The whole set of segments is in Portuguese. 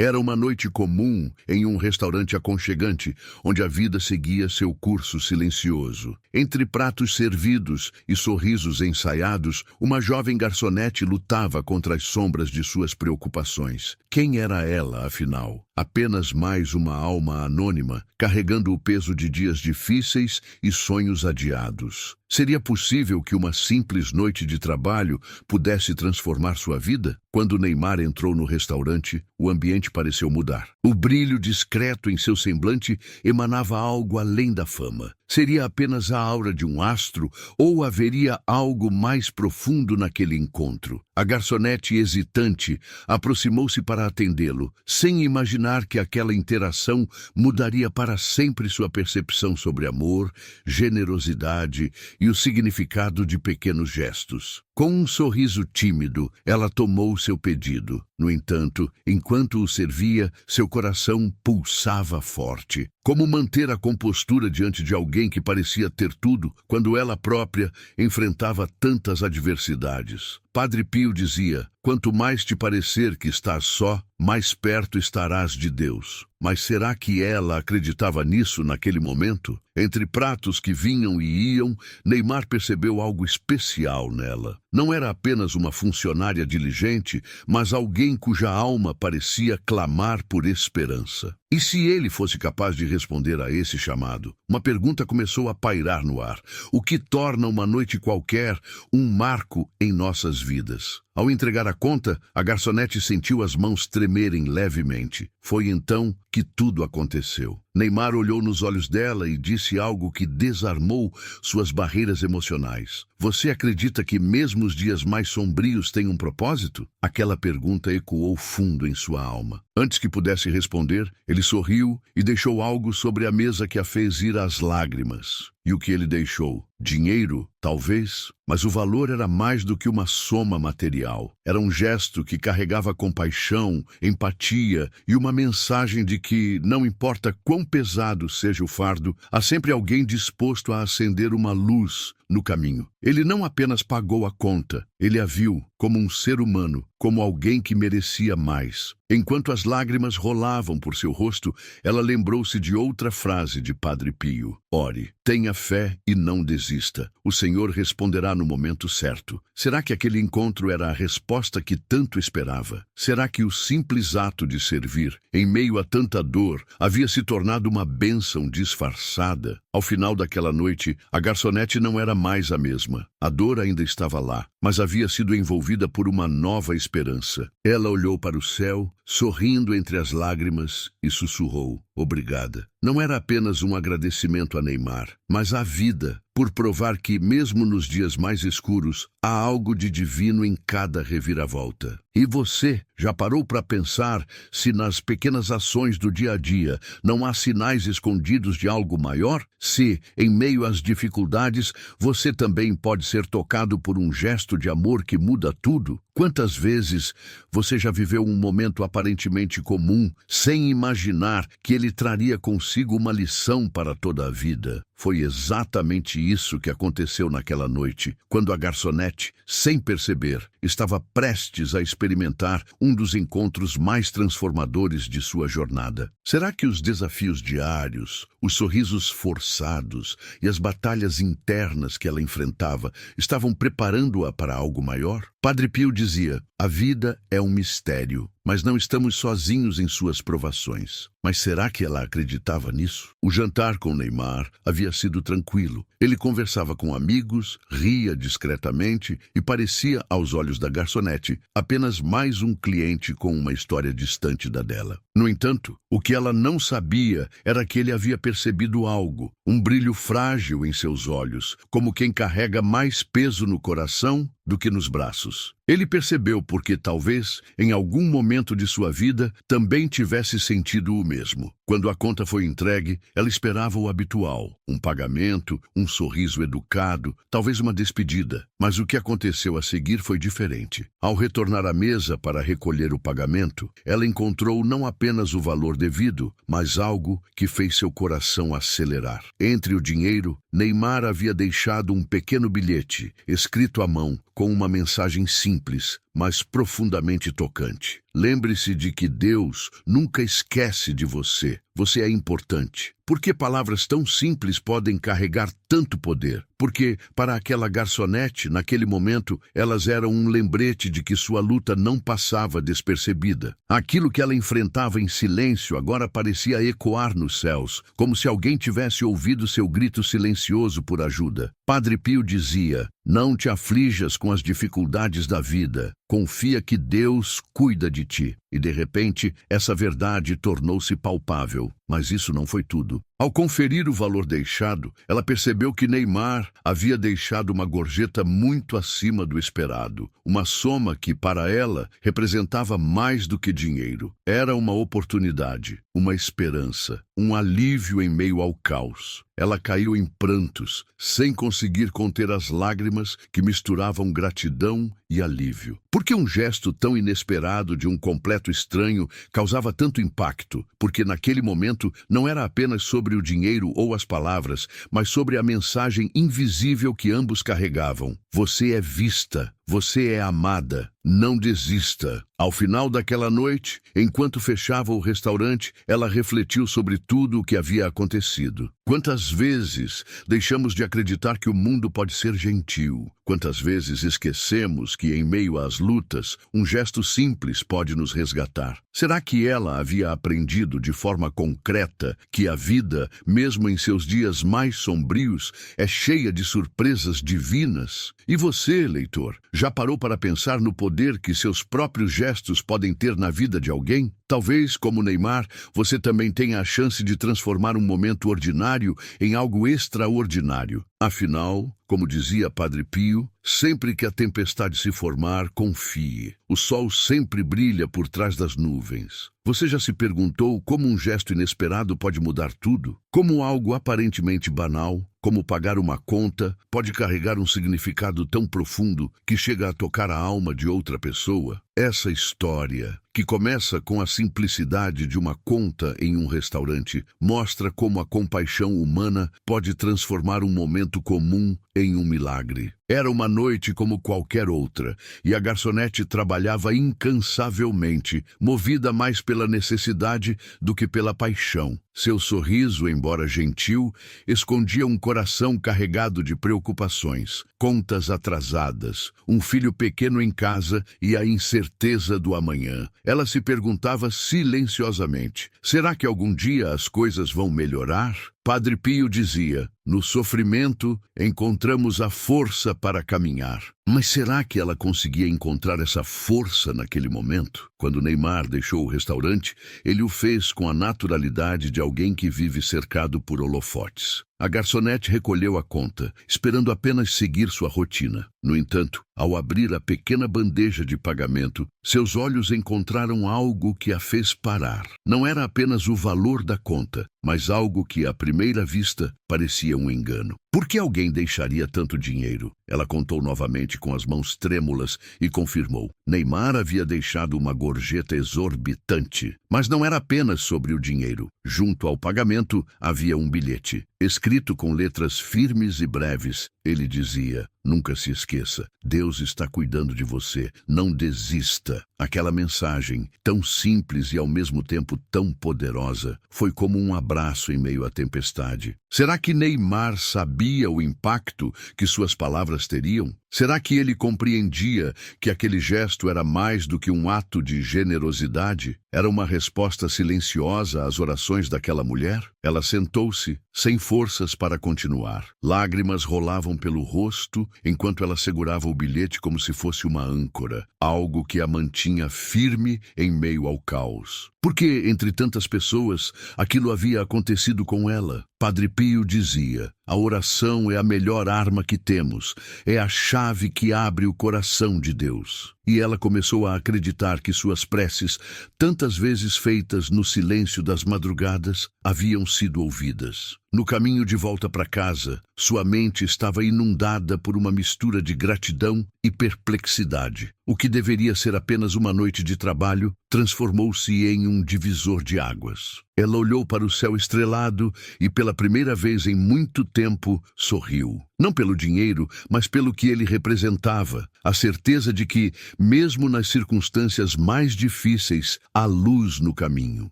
Era uma noite comum em um restaurante aconchegante, onde a vida seguia seu curso silencioso. Entre pratos servidos e sorrisos ensaiados, uma jovem garçonete lutava contra as sombras de suas preocupações. Quem era ela, afinal? Apenas mais uma alma anônima, carregando o peso de dias difíceis e sonhos adiados. Seria possível que uma simples noite de trabalho pudesse transformar sua vida? Quando Neymar entrou no restaurante, o ambiente pareceu mudar. O brilho discreto em seu semblante emanava algo além da fama. Seria apenas a aura de um astro ou haveria algo mais profundo naquele encontro? A garçonete, hesitante, aproximou-se para atendê-lo, sem imaginar que aquela interação mudaria para sempre sua percepção sobre amor, generosidade e o significado de pequenos gestos. Com um sorriso tímido, ela tomou seu pedido. No entanto, enquanto o servia, seu coração pulsava forte. Como manter a compostura diante de alguém que parecia ter tudo, quando ela própria enfrentava tantas adversidades? Padre Pio dizia: quanto mais te parecer que estás só, mais perto estarás de Deus. Mas será que ela acreditava nisso naquele momento? Entre pratos que vinham e iam, Neymar percebeu algo especial nela. Não era apenas uma funcionária diligente, mas alguém cuja alma parecia clamar por esperança. E se ele fosse capaz de responder a esse chamado? Uma pergunta começou a pairar no ar. O que torna uma noite qualquer um marco em nossas vidas? Ao entregar a conta, a garçonete sentiu as mãos tremerem levemente. Foi então que tudo aconteceu. Neymar olhou nos olhos dela e disse algo que desarmou suas barreiras emocionais. Você acredita que mesmo os dias mais sombrios têm um propósito? Aquela pergunta ecoou fundo em sua alma. Antes que pudesse responder, ele sorriu e deixou algo sobre a mesa que a fez ir às lágrimas. E o que ele deixou? Dinheiro? Talvez, mas o valor era mais do que uma soma material. Era um gesto que carregava compaixão, empatia e uma mensagem de que, não importa quão pesado seja o fardo, há sempre alguém disposto a acender uma luz no caminho. Ele não apenas pagou a conta, ele a viu como um ser humano, como alguém que merecia mais. Enquanto as lágrimas rolavam por seu rosto, ela lembrou-se de outra frase de Padre Pio: ore, tenha fé e não desista. O Senhor responderá no momento certo. Será que aquele encontro era a resposta que tanto esperava? Será que o simples ato de servir, em meio a tanta dor, havia se tornado uma bênção disfarçada? Ao final daquela noite, a garçonete não era mais a mesma. A dor ainda estava lá, mas havia sido envolvida por uma nova esperança. Ela olhou para o céu, sorrindo entre as lágrimas, e sussurrou: obrigada. Não era apenas um agradecimento a Neymar, mas à vida, por provar que, mesmo nos dias mais escuros, há algo de divino em cada reviravolta. E você, já parou para pensar se nas pequenas ações do dia a dia não há sinais escondidos de algo maior? Se, em meio às dificuldades, você também pode ser tocado por um gesto de amor que muda tudo? Quantas vezes você já viveu um momento aparentemente comum, sem imaginar que ele traria consigo uma lição para toda a vida? Foi exatamente isso que aconteceu naquela noite, quando a garçonete, sem perceber, estava prestes a experimentar um dos encontros mais transformadores de sua jornada. Será que os desafios diários, os sorrisos forçados e as batalhas internas que ela enfrentava estavam preparando-a para algo maior? Padre Pio dizia: a vida é um mistério, mas não estamos sozinhos em suas provações. Mas será que ela acreditava nisso? O jantar com Neymar havia sido tranquilo. Ele conversava com amigos, ria discretamente e parecia, aos olhos da garçonete, apenas mais um cliente com uma história distante da dela. No entanto, o que ela não sabia era que ele havia percebido algo, um brilho frágil em seus olhos, como quem carrega mais peso no coração do que nos braços. Ele percebeu porque talvez, em algum momento de sua vida, também tivesse sentido o mesmo. Quando a conta foi entregue, ela esperava o habitual, um pagamento, um sorriso educado, talvez uma despedida. Mas o que aconteceu a seguir foi diferente. Ao retornar à mesa para recolher o pagamento, ela encontrou não apenas o valor devido, mas algo que fez seu coração acelerar. Entre o dinheiro, Neymar havia deixado um pequeno bilhete, escrito à mão, com uma mensagem simples, mas profundamente tocante. Lembre-se de que Deus nunca esquece de você. Você é importante. Por que palavras tão simples podem carregar tanto poder? Porque, para aquela garçonete, naquele momento, elas eram um lembrete de que sua luta não passava despercebida. Aquilo que ela enfrentava em silêncio agora parecia ecoar nos céus, como se alguém tivesse ouvido seu grito silencioso por ajuda. Padre Pio dizia: não te aflijas com as dificuldades da vida. Confia que Deus cuida de ti. E de repente, essa verdade tornou-se palpável. Mas isso não foi tudo. Ao conferir o valor deixado, ela percebeu que Neymar havia deixado uma gorjeta muito acima do esperado. Uma soma que, para ela, representava mais do que dinheiro. Era uma oportunidade, uma esperança, um alívio em meio ao caos. Ela caiu em prantos, sem conseguir conter as lágrimas que misturavam gratidão e alívio. Por que um gesto tão inesperado de um completo estranho causava tanto impacto? Porque naquele momento não era apenas sobre o dinheiro ou as palavras, mas sobre a mensagem invisível que ambos carregavam. Você é vista, você é amada, não desista. Ao final daquela noite, enquanto fechava o restaurante, ela refletiu sobre tudo o que havia acontecido. Quantas vezes deixamos de acreditar que o mundo pode ser gentil? Quantas vezes esquecemos que, em meio às lutas, um gesto simples pode nos resgatar? Será que ela havia aprendido de forma concreta que a vida, mesmo em seus dias mais sombrios, é cheia de surpresas divinas? E você, leitor, já parou para pensar no poder que seus próprios gestos podem ter na vida de alguém? Talvez, como Neymar, você também tenha a chance de transformar um momento ordinário em algo extraordinário. Afinal, como dizia Padre Pio, sempre que a tempestade se formar, confie. O sol sempre brilha por trás das nuvens. Você já se perguntou como um gesto inesperado pode mudar tudo? Como algo aparentemente banal, como pagar uma conta, pode carregar um significado tão profundo que chega a tocar a alma de outra pessoa? Essa história, que começa com a simplicidade de uma conta em um restaurante, mostra como a compaixão humana pode transformar um momento comum em um milagre. Era uma noite como qualquer outra, e a garçonete trabalhava incansavelmente, movida mais pela necessidade do que pela paixão. Seu sorriso, embora gentil, escondia um coração carregado de preocupações, contas atrasadas, um filho pequeno em casa e a incerteza do amanhã. Ela se perguntava silenciosamente: será que algum dia as coisas vão melhorar? Padre Pio dizia: no sofrimento encontramos a força para caminhar. Mas será que ela conseguia encontrar essa força naquele momento? Quando Neymar deixou o restaurante, ele o fez com a naturalidade de alguém que vive cercado por holofotes. A garçonete recolheu a conta, esperando apenas seguir sua rotina. No entanto, ao abrir a pequena bandeja de pagamento, seus olhos encontraram algo que a fez parar. Não era apenas o valor da conta, mas algo que, à primeira vista, parecia um engano. Por que alguém deixaria tanto dinheiro? Ela contou novamente com as mãos trêmulas e confirmou. Neymar havia deixado uma gorjeta exorbitante. Mas não era apenas sobre o dinheiro. Junto ao pagamento havia um bilhete. Escrito com letras firmes e breves, ele dizia: nunca se esqueça, Deus está cuidando de você, não desista. Aquela mensagem, tão simples e ao mesmo tempo tão poderosa, foi como um abraço em meio à tempestade. Será que Neymar sabia o impacto que suas palavras teriam? Será que ele compreendia que aquele gesto era mais do que um ato de generosidade? Era uma resposta silenciosa às orações daquela mulher? Ela sentou-se, sem forças para continuar. Lágrimas rolavam pelo rosto enquanto ela segurava o bilhete como se fosse uma âncora, algo que a mantinha firme em meio ao caos. Porque, entre tantas pessoas, aquilo havia acontecido com ela. Padre Pio dizia: a oração é a melhor arma que temos, é a chave que abre o coração de Deus. E ela começou a acreditar que suas preces, tantas vezes feitas no silêncio das madrugadas, haviam sido ouvidas. No caminho de volta para casa, sua mente estava inundada por uma mistura de gratidão e perplexidade. O que deveria ser apenas uma noite de trabalho transformou-se em um divisor de águas. Ela olhou para o céu estrelado e, pela primeira vez em muito tempo, sorriu. Não pelo dinheiro, mas pelo que ele representava. A certeza de que, mesmo nas circunstâncias mais difíceis, há luz no caminho.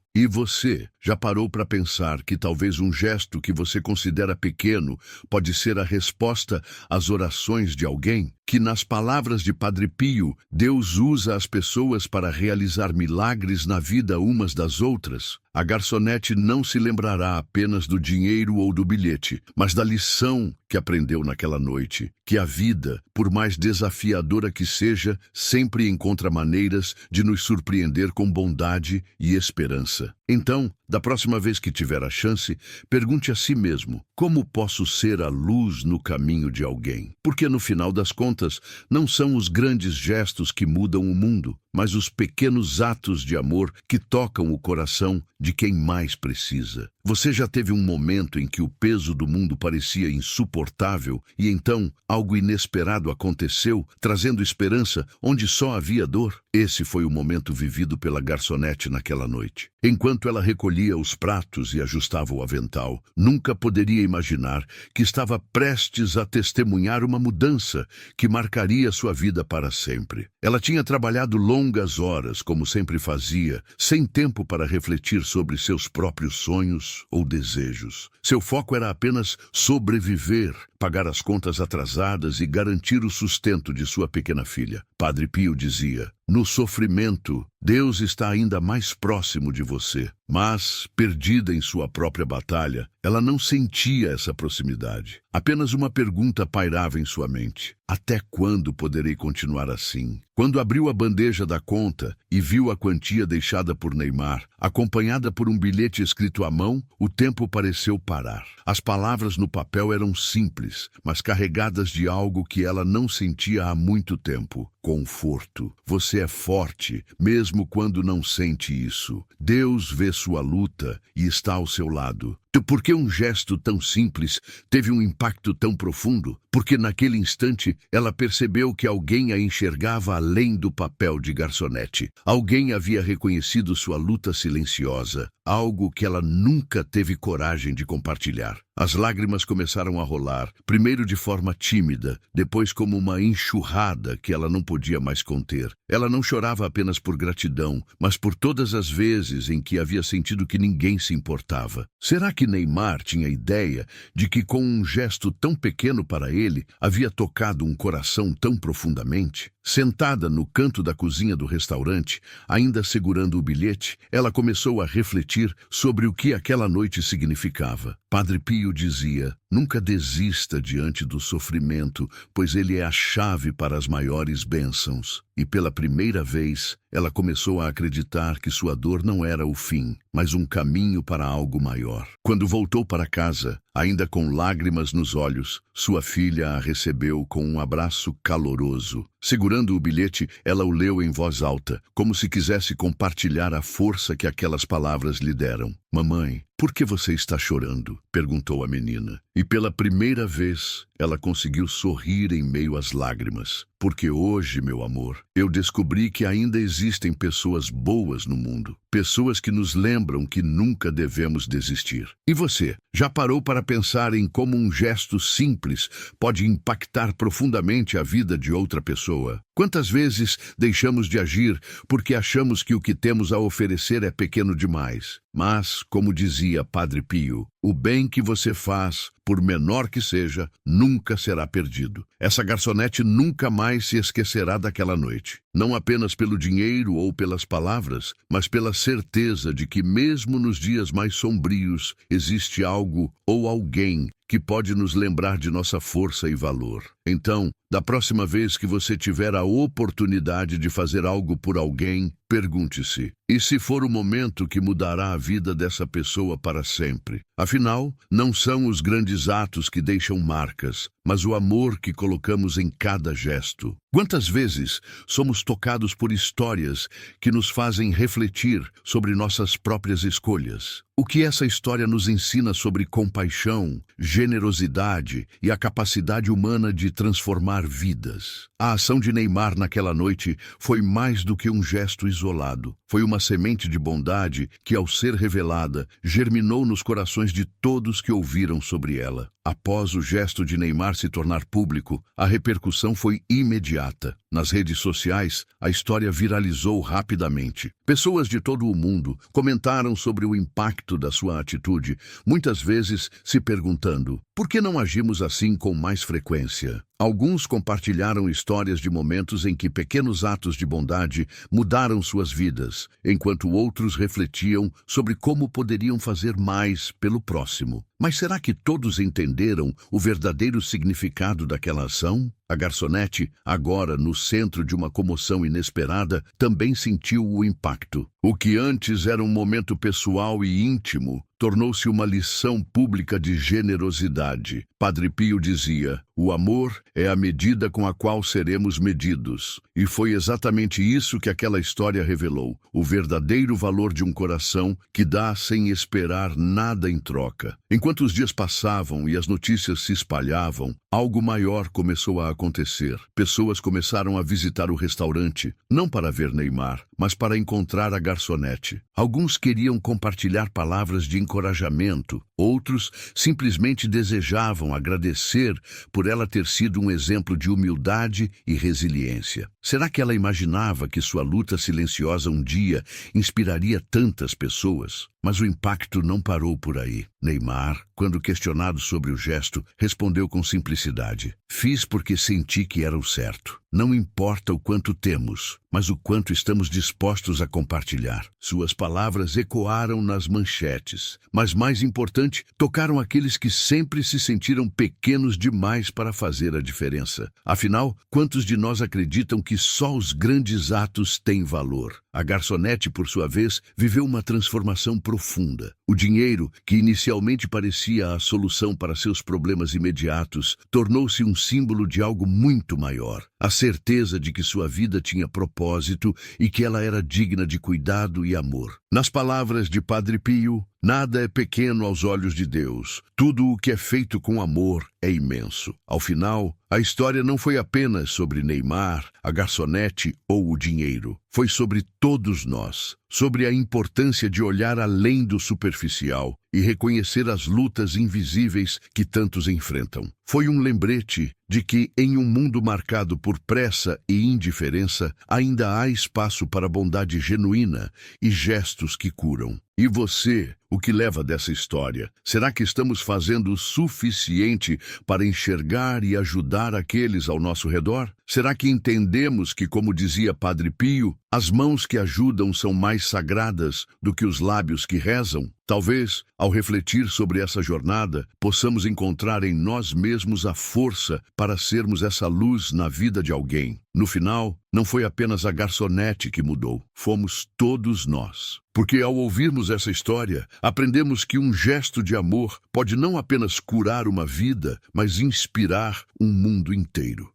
E você já parou para pensar que talvez um gesto que você considera pequeno pode ser a resposta às orações de alguém? Que, nas palavras de Padre Pio, Deus usa as pessoas para realizar milagres na vida umas das outras? A garçonete não se lembrará apenas do dinheiro ou do bilhete, mas da lição que aprendeu naquela noite, que a vida, por mais desafiadora que seja, sempre encontra maneiras de nos surpreender com bondade e esperança. Então, da próxima vez que tiver a chance, pergunte a si mesmo: como posso ser a luz no caminho de alguém? Porque no final das contas, não são os grandes gestos que mudam o mundo, mas os pequenos atos de amor que tocam o coração de quem mais precisa. Você já teve um momento em que o peso do mundo parecia insuportável e então algo inesperado aconteceu, trazendo esperança onde só havia dor? Esse foi o momento vivido pela garçonete naquela noite. Enquanto ela recolhia os pratos e ajustava o avental, nunca poderia imaginar que estava prestes a testemunhar uma mudança que marcaria sua vida para sempre. Ela tinha trabalhado longas horas, como sempre fazia, sem tempo para refletir sobre seus próprios sonhos ou desejos. Seu foco era apenas sobreviver, pagar as contas atrasadas e garantir o sustento de sua pequena filha. Padre Pio dizia: no sofrimento, Deus está ainda mais próximo de você. Mas, perdida em sua própria batalha, ela não sentia essa proximidade. Apenas uma pergunta pairava em sua mente: até quando poderei continuar assim? Quando abriu a bandeja da conta e viu a quantia deixada por Neymar, acompanhada por um bilhete escrito à mão, o tempo pareceu parar. As palavras no papel eram simples, mas carregadas de algo que ela não sentia há muito tempo: conforto. Você é forte, mesmo quando não sente isso. Deus vê sua luta e está ao seu lado. Por que um gesto tão simples teve um impacto tão profundo? Porque naquele instante ela percebeu que alguém a enxergava além do papel de garçonete. Alguém havia reconhecido sua luta silenciosa, algo que ela nunca teve coragem de compartilhar. As lágrimas começaram a rolar, primeiro de forma tímida, depois como uma enxurrada que ela não podia mais conter. Ela não chorava apenas por gratidão, mas por todas as vezes em que havia sentido que ninguém se importava. Será que Neymar tinha ideia de que com um gesto tão pequeno para ele, havia tocado um coração tão profundamente? Sentada no canto da cozinha do restaurante, ainda segurando o bilhete, ela começou a refletir sobre o que aquela noite significava. Padre Pio dizia: nunca desista diante do sofrimento, pois ele é a chave para as maiores bênçãos. E pela primeira vez, ela começou a acreditar que sua dor não era o fim, mas um caminho para algo maior. Quando voltou para casa, ainda com lágrimas nos olhos, sua filha a recebeu com um abraço caloroso. Segurando o bilhete, ela o leu em voz alta, como se quisesse compartilhar a força que aquelas palavras lhe deram. Mamãe, por que você está chorando? Perguntou a menina. E pela primeira vez, ela conseguiu sorrir em meio às lágrimas. Porque hoje, meu amor, eu descobri que ainda existem pessoas boas no mundo. Pessoas que nos lembram que nunca devemos desistir. E você, já parou para pensar em como um gesto simples pode impactar profundamente a vida de outra pessoa? Quantas vezes deixamos de agir porque achamos que o que temos a oferecer é pequeno demais? Mas, como dizia Padre Pio, o bem que você faz, por menor que seja, nunca será perdido. Essa garçonete nunca mais se esquecerá daquela noite. Não apenas pelo dinheiro ou pelas palavras, mas pela certeza de que mesmo nos dias mais sombrios, existe algo ou alguém que pode nos lembrar de nossa força e valor. Então, da próxima vez que você tiver a oportunidade de fazer algo por alguém, pergunte-se: e se for o momento que mudará a vida dessa pessoa para sempre? Afinal, não são os grandes atos que deixam marcas, mas o amor que colocamos em cada gesto. Quantas vezes somos tocados por histórias que nos fazem refletir sobre nossas próprias escolhas? O que essa história nos ensina sobre compaixão, generosidade e a capacidade humana de transformar vidas? A ação de Neymar naquela noite foi mais do que um gesto isolado. Foi uma semente de bondade que, ao ser revelada, germinou nos corações de todos que ouviram sobre ela. Após o gesto de Neymar se tornar público, a repercussão foi imediata. Nas redes sociais, a história viralizou rapidamente. Pessoas de todo o mundo comentaram sobre o impacto da sua atitude, muitas vezes se perguntando: por que não agimos assim com mais frequência? Alguns compartilharam histórias de momentos em que pequenos atos de bondade mudaram suas vidas, enquanto outros refletiam sobre como poderiam fazer mais pelo próximo. Mas será que todos entenderam o verdadeiro significado daquela ação? A garçonete, agora no centro de uma comoção inesperada, também sentiu o impacto. O que antes era um momento pessoal e íntimo, tornou-se uma lição pública de generosidade. Padre Pio dizia: o amor é a medida com a qual seremos medidos. E foi exatamente isso que aquela história revelou: o verdadeiro valor de um coração que dá sem esperar nada em troca. Enquanto os dias passavam e as notícias se espalhavam, algo maior começou a acontecer. Pessoas começaram a visitar o restaurante, não para ver Neymar, mas para encontrar a garçonete. Alguns queriam compartilhar palavras de encorajamento, outros simplesmente desejavam agradecer por ela ter sido um exemplo de humildade e resiliência. Será que ela imaginava que sua luta silenciosa um dia inspiraria tantas pessoas? Mas o impacto não parou por aí. Neymar, quando questionado sobre o gesto, respondeu com simplicidade: fiz porque senti que era o certo. Não importa o quanto temos, mas o quanto estamos dispostos a compartilhar. Suas palavras ecoaram nas manchetes, mas mais importante, tocaram aqueles que sempre se sentiram pequenos demais para fazer a diferença. Afinal, quantos de nós acreditam que só os grandes atos têm valor? A garçonete, por sua vez, viveu uma transformação profunda. O dinheiro, que inicialmente parecia a solução para seus problemas imediatos, tornou-se um símbolo de algo muito maior. A certeza de que sua vida tinha propósito e que ela era digna de cuidado e amor. Nas palavras de Padre Pio, nada é pequeno aos olhos de Deus. Tudo o que é feito com amor é imenso. Ao final, a história não foi apenas sobre Neymar, a garçonete ou o dinheiro. Foi sobre todos nós, sobre a importância de olhar além do superficial e reconhecer as lutas invisíveis que tantos enfrentam. Foi um lembrete de que, em um mundo marcado por pressa e indiferença, ainda há espaço para bondade genuína e gestos que curam. E você, o que leva dessa história? Será que estamos fazendo o suficiente para enxergar e ajudar aqueles ao nosso redor? Será que entendemos que, como dizia Padre Pio, as mãos que ajudam são mais sagradas do que os lábios que rezam? Talvez, ao refletir sobre essa jornada, possamos encontrar em nós mesmos a força para sermos essa luz na vida de alguém. No final, não foi apenas a garçonete que mudou, fomos todos nós. Porque ao ouvirmos essa história, aprendemos que um gesto de amor pode não apenas curar uma vida, mas inspirar um mundo inteiro.